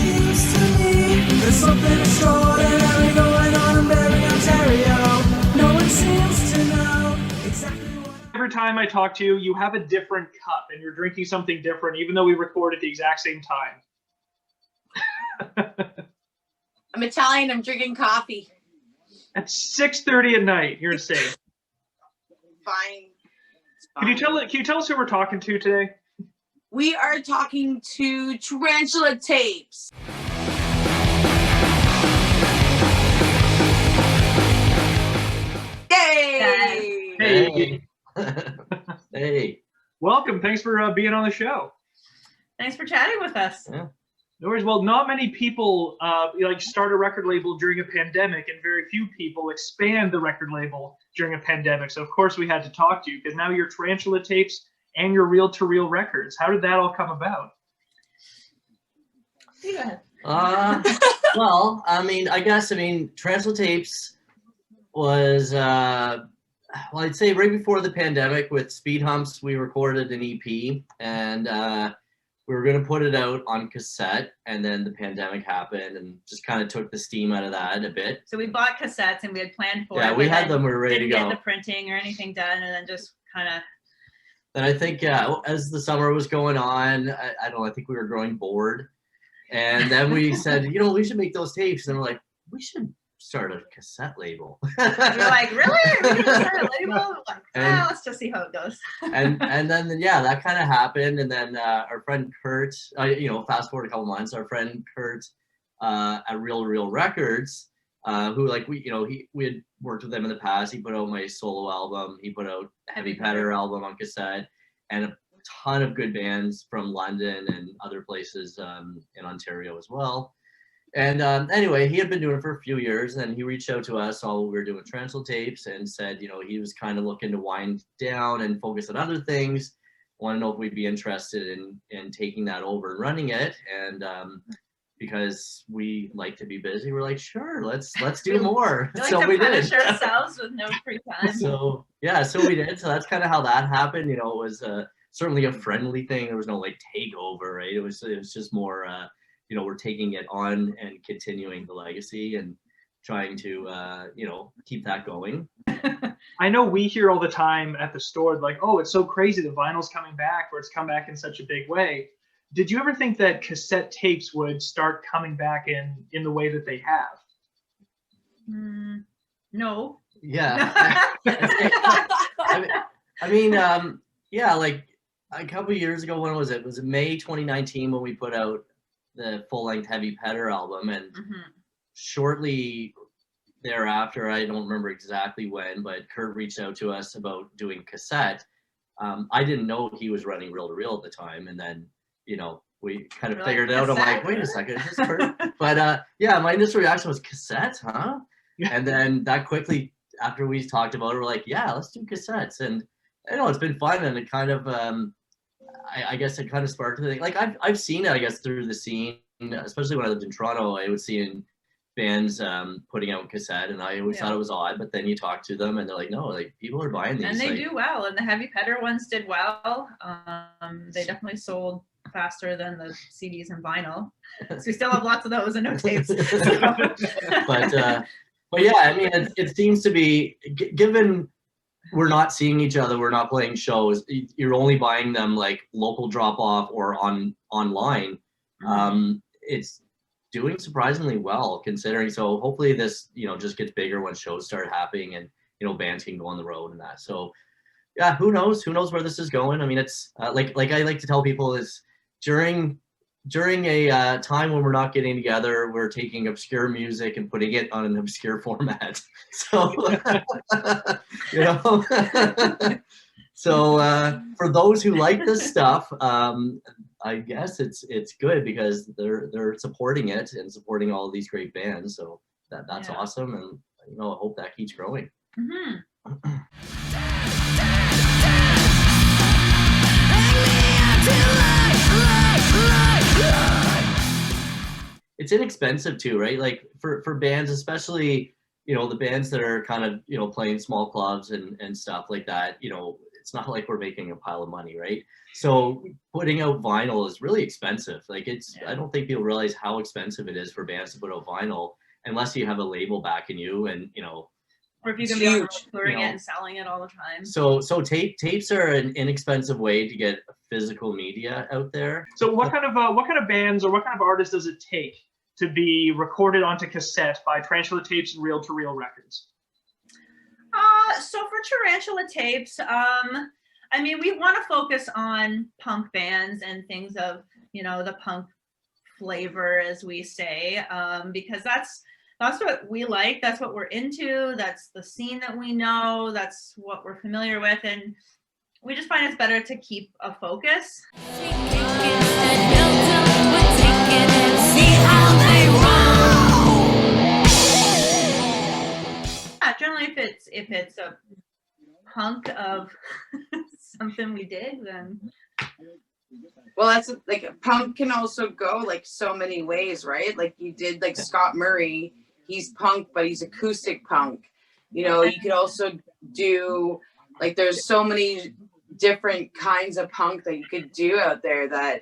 seems to me there's something extraordinary going on in Barrie, Ontario. No one seems to know exactly what. Every time I talk to you, you have a different cup and you're drinking something different, even though we record at the exact same time. I'm Italian. I'm drinking coffee. At 6:30 at night, you're insane. Fine. Can you tell us who we're talking to today? We are talking to Tarantula Tapes. Yay! Hey. Hey. Welcome. Thanks for being on the show. Thanks for chatting with us. Yeah. No worries. Well, not many people start a record label during a pandemic, and very few people expand the record label during a pandemic. So of course we had to talk to you because now you're Tarantula Tapes and you're Reel-to-Reel Records. How did that all come about? You go ahead. Well, I guess Tarantula Tapes was I'd say right before the pandemic with Speed Humps, we recorded an EP and we were going to put it out on cassette, and then the pandemic happened and just kind of took the steam out of that a bit. So we bought cassettes and we had planned for it. Yeah, we had them. We were ready to go. Didn't get the printing or anything done, and then just kind of. Then I think, as the summer was going on, I don't know, I think we were growing bored. And then we said, we should make those tapes. And we're like, we should start a cassette label. We're like, really? Are we gonna start a label? Like, let's just see how it goes. and then that kind of happened. And then our friend Kurt, fast forward a couple months, our friend Kurt at Reel-to-Reel Records, who we had worked with him in the past. He put out my solo album. He put out a Heavy Petter album on cassette, and a ton of good bands from London and other places in Ontario as well. And anyway, he had been doing it for a few years, and he reached out to us while we were doing Tarantula Tapes and said, he was kind of looking to wind down and focus on other things. Want to know if we'd be interested in taking that over and running it. And because we like to be busy, we're like, sure, let's do more. We like so to we punish did. ourselves with no free time. So we did. So that's kind of how that happened. It was certainly a friendly thing. There was no takeover, right? It was just more. We're taking it on and continuing the legacy and trying to, keep that going. I know we hear all the time at the store, like, oh, it's so crazy the vinyl's coming back, or it's come back in such a big way. Did you ever think that cassette tapes would start coming back in the way that they have? No. Yeah. Like a couple of years ago, when was it? Was it May 2019 when we put out the full-length Heavy Petter album? And shortly thereafter, I don't remember exactly when, but Kurt reached out to us about doing cassette. I didn't know he was running Reel-to-Reel at the time, and then we kind of figured it out. I'm like, wait a second, is this Kurt? But my initial reaction was, cassette, huh? And then that quickly, after we talked about it, we're like, yeah, let's do cassettes. And it's been fun, and it kind of I guess it kind of sparked the thing. Like I've seen it, I guess, through the scene, especially when I lived in Toronto. I would see in bands putting out cassette, and I always thought it was odd. But then you talk to them, and they're like, no, people are buying these. And they do well. And the Heavy Petter ones did well. They definitely sold faster than the CDs and vinyl. So we still have lots of those and no tapes. But yeah, it seems to be, given we're not seeing each other, we're not playing shows, you're only buying them like local drop off or online. It's doing surprisingly well considering. So hopefully this just gets bigger when shows start happening and bands can go on the road and that. So yeah, who knows where this is going. It's like I like to tell people, is during a time when we're not getting together, we're taking obscure music and putting it on an obscure format. So, so for those who like this stuff, I guess it's good because they're supporting it and supporting all of these great bands. So that's awesome, and I hope that keeps growing. It's inexpensive too, right? Like for bands, especially, the bands that are kind of, playing small clubs and stuff like that, it's not like we're making a pile of money, right? So putting out vinyl is really expensive. Like I don't think people realize how expensive it is for bands to put out vinyl unless you have a label backing you, and Or if you It's can be on the road huge, touring it and selling it all the time. so tapes are an inexpensive way to get physical media out there. So what kind of bands or what kind of artists does it take to be recorded onto cassette by Tarantula Tapes and Reel to Reel Records? So for Tarantula Tapes, I mean, we want to focus on punk bands and things of, the punk flavor, as we say, because that's what we like. That's what we're into. That's the scene that we know. That's what we're familiar with. And we just find it's better to keep a focus. Yeah, generally, if it's a punk of something we dig, then. Well, that's like punk can also go like so many ways, right? Like you did like Scott Murray, he's punk, but he's acoustic punk. You could also do like there's so many different kinds of punk that you could do out there that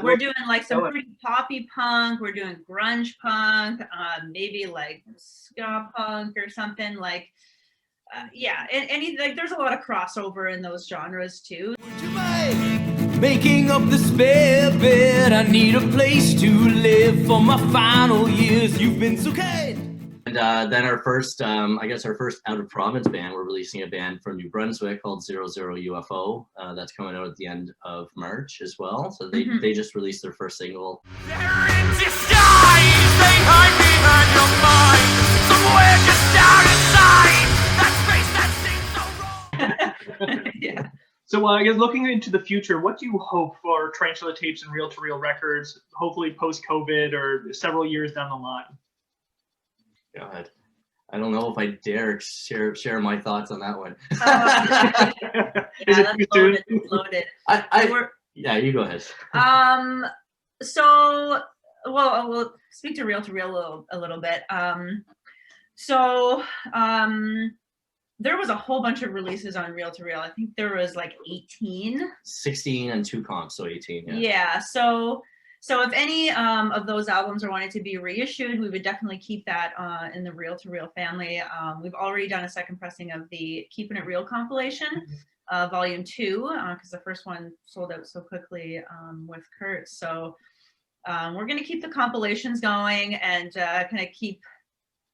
we're doing like some pretty poppy punk, we're doing grunge punk, maybe like ska punk or something like and like there's a lot of crossover in those genres too. Making up the spare bed, I need a place to live for my final years. You've been so kind. And then our first out of province band, we're releasing a band from New Brunswick called 00 UFO. That's coming out at the end of March as well. So they just released their first single. They're in disguise, they hide behind your mind. Somewhere just down inside, that space that seems so wrong. Yeah. So I guess looking into the future, what do you hope for Tarantula Tapes and Reel to Reel Records, hopefully post-COVID or several years down the line? God, I don't know if I dare share my thoughts on that one. Is it too soon? It's loaded. Yeah, you go ahead. So, well, we'll speak to Reel a little bit. There was a whole bunch of releases on Reel to Reel. I think there was like 18. 16 and 2 comps, so 18. Yeah. So if any of those albums are wanting to be reissued, we would definitely keep that in the Reel to Reel family. We've already done a second pressing of the Keeping It Real compilation, Volume 2, because the first one sold out so quickly with Kurt. So we're going to keep the compilations going and kind of keep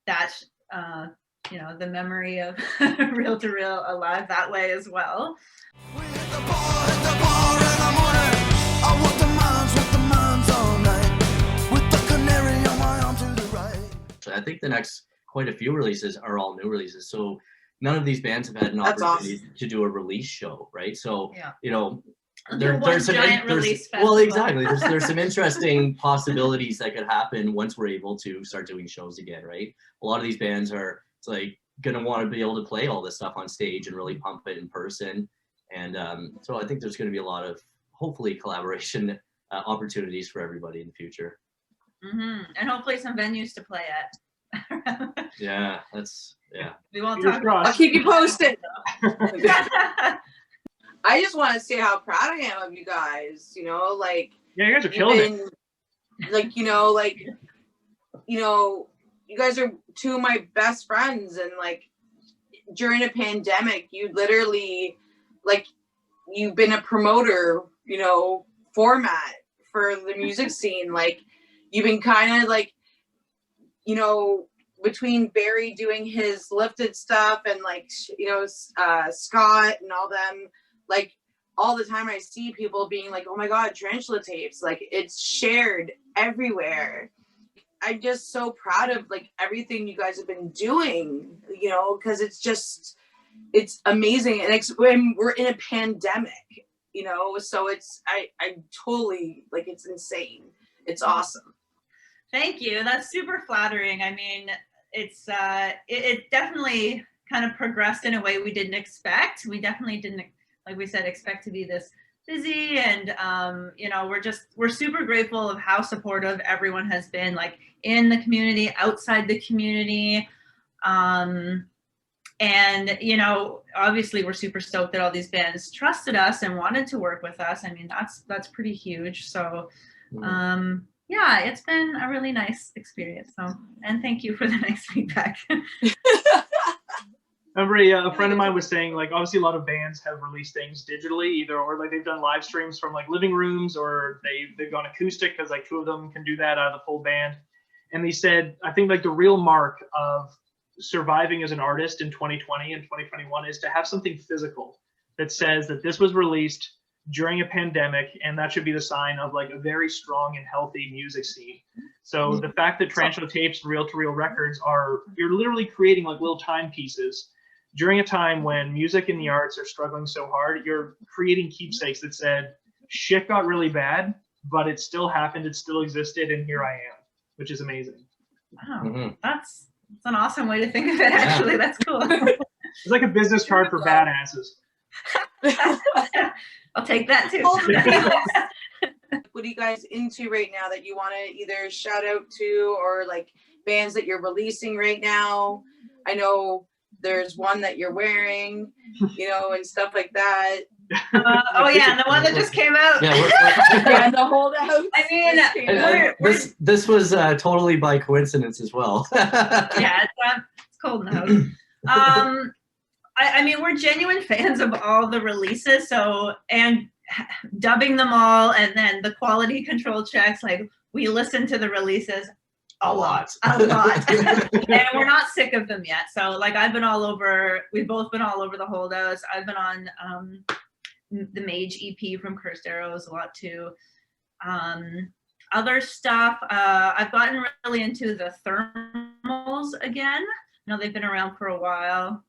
that, the memory of Reel to Reel alive that way as well. I think the next quite a few releases are all new releases. So none of these bands have had an opportunity to do a release show, right? So there's some exactly. There's some interesting possibilities that could happen once we're able to start doing shows again, right? A lot of these bands are gonna want to be able to play all this stuff on stage and really pump it in person, and so I think there's going to be a lot of hopefully collaboration opportunities for everybody in the future. And hopefully some venues to play at. We won't talk I'll keep you posted. I just want to say how proud I am of you guys. You guys are killing it. You guys are two of my best friends, and during a pandemic, you literally you've been a promoter, format for the music scene. You've been kind of between Barrie doing his lifted stuff and Scott and all them, all the time I see people being oh my God, Tarantula Tapes, it's shared everywhere. I'm just so proud of everything you guys have been doing, because it's amazing. And we're in a pandemic, so I totally it's insane. It's awesome. Thank you. That's super flattering. I mean, it's it definitely kind of progressed in a way we didn't expect. We definitely didn't, like we said, expect to be this busy, and we're super grateful of how supportive everyone has been, in the community, outside the community. And, you know, obviously we're super stoked that all these bands trusted us and wanted to work with us. I mean, that's pretty huge. So, yeah, it's been a really nice experience. So, and thank you for the nice feedback. A friend of mine was saying, like, obviously a lot of bands have released things digitally, either or like they've done live streams from like living rooms, or they've gone acoustic because like 2 of them can do that out of the full band. And they said, I think like the real mark of surviving as an artist in 2020 and 2021 is to have something physical that says that this was released during a pandemic, and that should be the sign of like a very strong and healthy music scene. So the fact that Tarantula Tapes, reel-to-reel records you're literally creating like little timepieces during a time when music and the arts are struggling so hard. You're creating keepsakes that said, shit got really bad, but it still happened, it still existed, and here I am, which is amazing. Wow, that's an awesome way to think of it, actually. That's cool. It's like a business card for badasses. I'll take that too. What are you guys into right now that you want to either shout out to, or like bands that you're releasing right now? I know there's one that you're wearing, you know, and stuff like that. Oh yeah, and the one that just came out. Yeah, the holdout. I mean, this was totally by coincidence as well. Yeah, it's cold in the house. I mean, we're genuine fans of all the releases, and dubbing them all, and then the quality control checks. Like, we listen to the releases a lot, and we're not sick of them yet. So, like, we've both been all over the holdouts. I've been on the Mage EP from Cursed Arrows a lot too. Other stuff, I've gotten really into the thermals again. I know they've been around for a while.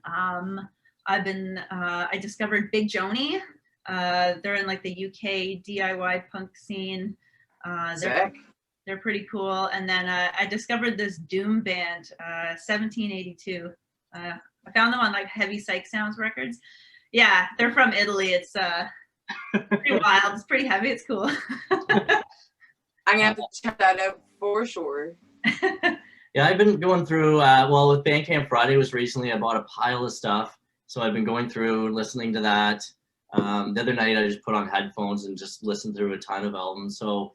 I discovered Big Joni. They're in like the UK DIY punk scene. They're pretty cool. And then I discovered this doom band, 1782. I found them on like Heavy Psych Sounds records. Yeah, they're from Italy. It's pretty wild. It's pretty heavy. It's cool. I'm gonna have to check that out for sure. Yeah, I've been going through, with Bandcamp Friday was recently, I bought a pile of stuff. So I've been going through and listening to that. The other night I just put on headphones and just listened through a ton of albums. So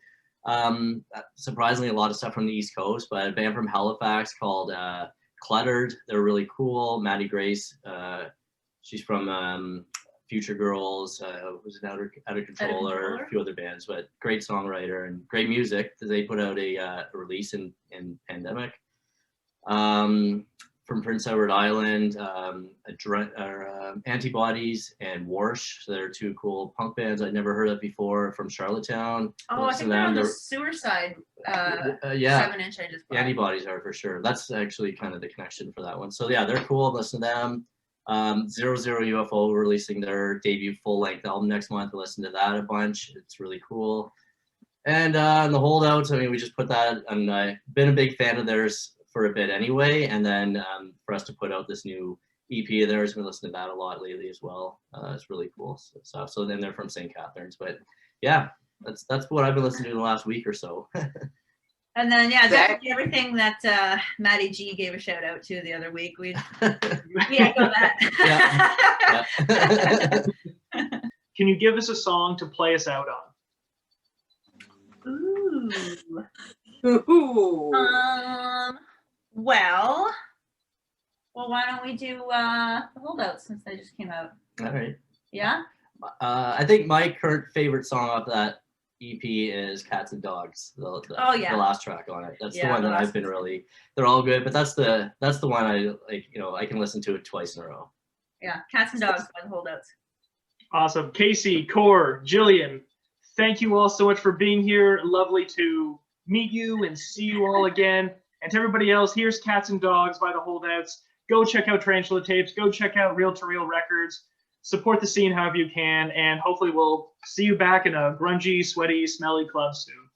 surprisingly, a lot of stuff from the East Coast, but a band from Halifax called Cluttered. They're really cool. Maddie Grace, she's from Future Girls, was an Out of Control, or a few other bands, but great songwriter and great music. They put out a release in pandemic. From Prince Edward Island, Antibodies and Warsh. So they're 2 cool punk bands I'd never heard of before from Charlottetown. Oh, I think they're on the Sewer Side 7-inch I just bought. Antibodies are for sure. That's actually kind of the connection for that one. So yeah, they're cool. Listen to them. 00 UFO releasing their debut full-length album next month. Listen to that a bunch. It's really cool. And the Holdouts, I mean, we just put that, and I've been a big fan of theirs for a bit anyway, and then for us to put out this new EP of theirs, we listened to that a lot lately as well. It's really cool stuff. So then they're from St. Catharines, but yeah, that's what I've been listening to the last week or so. And then definitely everything that Maddie G gave a shout out to the other week. We echo that. Yeah. Can you give us a song to play us out on? Ooh. Well, why don't we do the Holdouts, since they just came out? All right. Yeah? I think my current favorite song off that EP is Cats and Dogs. The last track on it. That's the one that I've been really, they're all good, but that's the one I like, I can listen to it twice in a row. Yeah, Cats and Dogs by the Holdouts. Awesome. Casey, Core, Jillian, thank you all so much for being here. Lovely to meet you and see you all again. And to everybody else, here's Cats and Dogs by the Holdouts. Go check out Tarantula Tapes. Go check out Reel to Reel Records. Support the scene however you can, and hopefully we'll see you back in a grungy, sweaty, smelly club soon.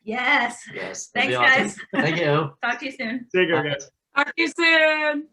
Yes. Yes. Thanks, awesome. guys. Thank you. Talk to you soon. Take care, guys. Talk to you soon.